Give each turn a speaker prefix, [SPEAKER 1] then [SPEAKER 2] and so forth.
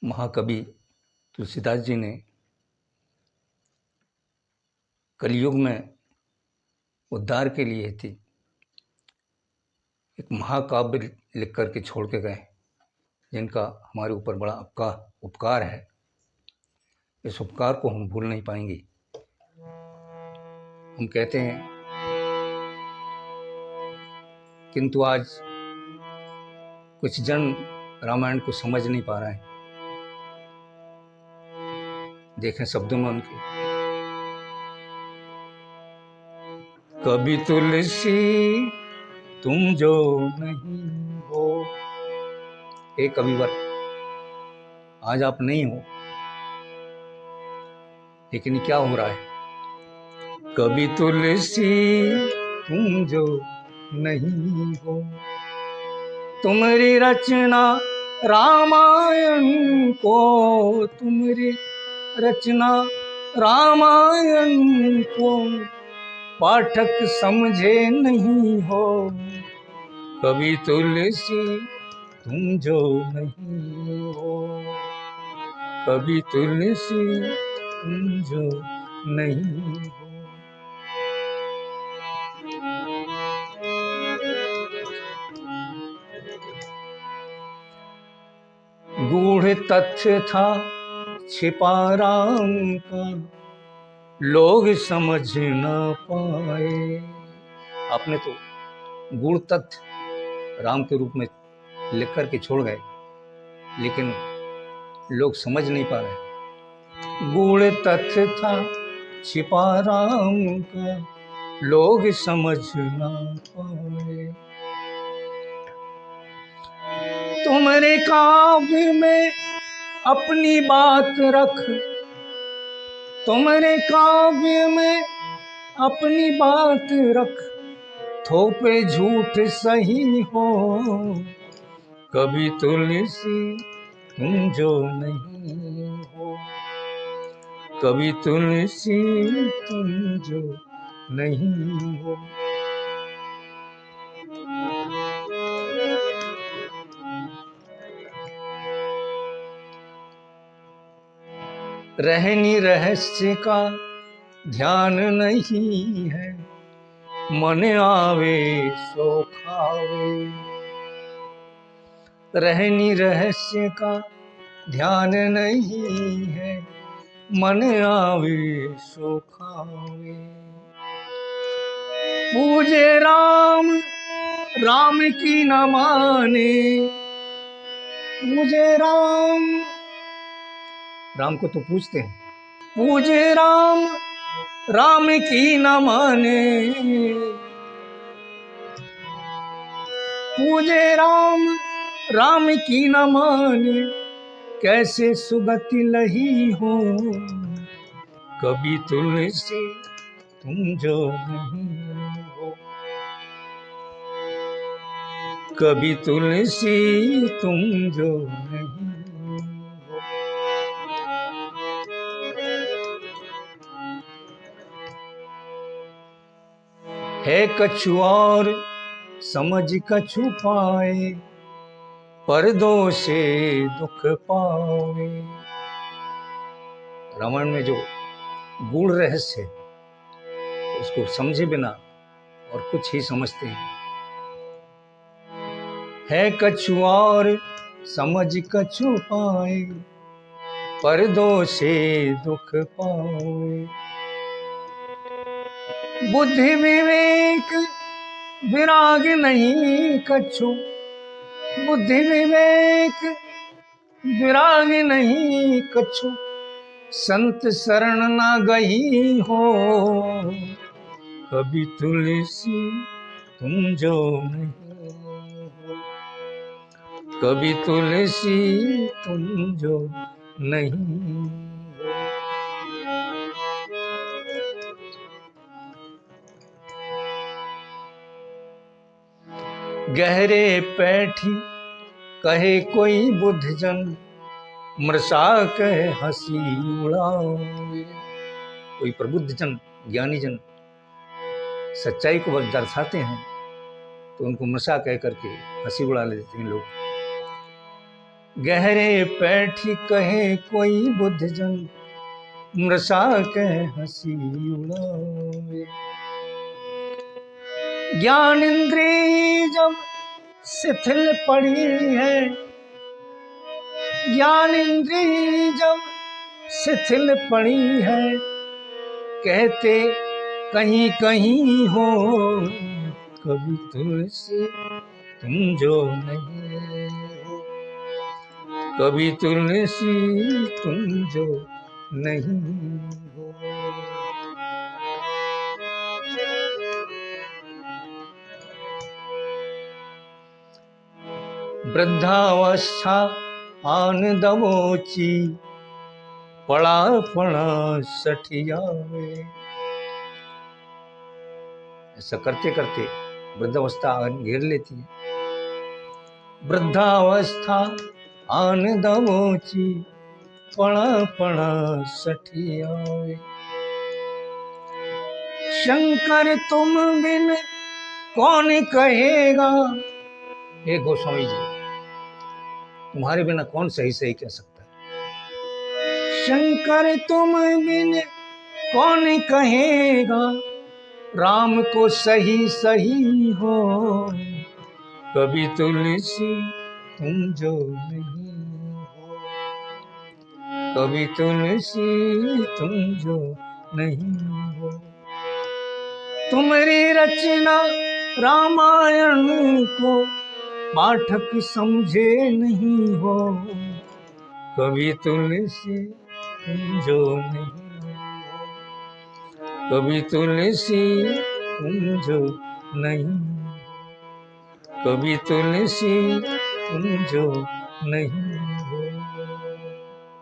[SPEAKER 1] महाकवि तुलसीदास जी ने कलयुग में उद्धार के लिए थी एक महाकाव्य लिख कर के छोड़ के गए, जिनका हमारे ऊपर बड़ा उपकार है। इस उपकार को हम भूल नहीं पाएंगे। हम कहते हैं, किंतु आज कुछ जन रामायण को समझ नहीं पा रहे हैं। देखें शब्दों में उनके, कभी तुलसी तुम जो नहीं हो। हे कविवर, आज आप नहीं हो, लेकिन क्या हो रहा है? कभी तुलसी तुम जो नहीं हो, तुम्हारी रचना रामायण को, तुम्हारी रचना रामायण को पाठक समझे नहीं हो। कभी तुलसी तुम जो नहीं हो, कभी तुलसी तुम जो नहीं हो। गूढ़ तथ्य था छिपा राम का, लोग समझ न पाए। आपने तो गूढ़ तथ्य राम के रूप में लिख कर के छोड़ गए, लेकिन लोग समझ नहीं पा रहे। गूढ़ तथ्य था छिपा राम का, लोग समझ न पाए। तुम्हारे काव्य में अपनी बात रख, तुम्हारे काव्य में अपनी बात रख, थोपे झूठ सही हो। कभी तुलसी तुम जो नहीं हो, कभी तुलसी तुम जो नहीं हो। रहनी रहस्य का ध्यान नहीं है, मन आवे सो खावे। रहनी रहस्य का ध्यान नहीं है, मन आवे सो खावे। पूजे राम राम की न माने, पूजे राम राम को तो पूजते हैं, पूजे राम राम की न माने। पूजे राम राम की न माने, कैसे सुगति लही हो। कभी तुलसी तुम जो नहीं हो, कभी तुलसी तुम जो नहीं हो। है कछु और समझ कछु पाए, पर्दों से दुख पावे। रामायण में जो गूढ़ रहस्य है, उसको समझे बिना और कुछ ही समझते हैं। है कछु और समझ कछु पाए, पर्दों से दुख पावे। बुद्धि विवेक विराग नहीं कछु, बुद्धि विवेक विराग नहीं कछु, संत शरण ना गई हो। कभी तुलसी तुम जो नहीं हो, कभी तुलसी तुम जो नहीं हो। गहरे पैठी कहे कोई बुद्धजन, मृषा कहे हंसी उड़ावे। कोई प्रबुद्ध जन, ज्ञानी जन सच्चाई को दर्शाते हैं, तो उनको मृषा कह करके हंसी उड़ा लेते हैं लोग। गहरे पैठी कहे कोई बुद्धजन, मृषा कह हंसी उड़ावे। ज्ञान इंद्रिय जब शिथिल पड़ी है, ज्ञान इंद्रिय जब शिथिल पड़ी है, कहते कहीं कहीं हो कभी तुलसी तुम जो नहीं हो, कभी तुलसी तुम जो नहीं हो। वृद्धावस्था आन दबोची, पड़ा पड़ा सठियावे। ऐसा करते करते वृद्धावस्था घेर लेती है। वृद्धावस्था आन दबोची, पड़ा पड़ा सठियावे। शंकर तुम बिन कौन कहेगा, हे गोस्वामी जी तुम्हारे बिना कौन सही सही कह सकता है। शंकर तुम बिन कौन कहेगा, राम को सही सही हो, कभी तुलसी तुम जो नहीं हो, कभी तुलसी तुम जो नहीं हो। तुम्हारी रचना रामायण को पाठक समझे नहीं हो, कभी तुलसी तुम जो नहीं हो, कभी तुलसी तुम जो नहीं हो, कभी तुलसी तुम जो नहीं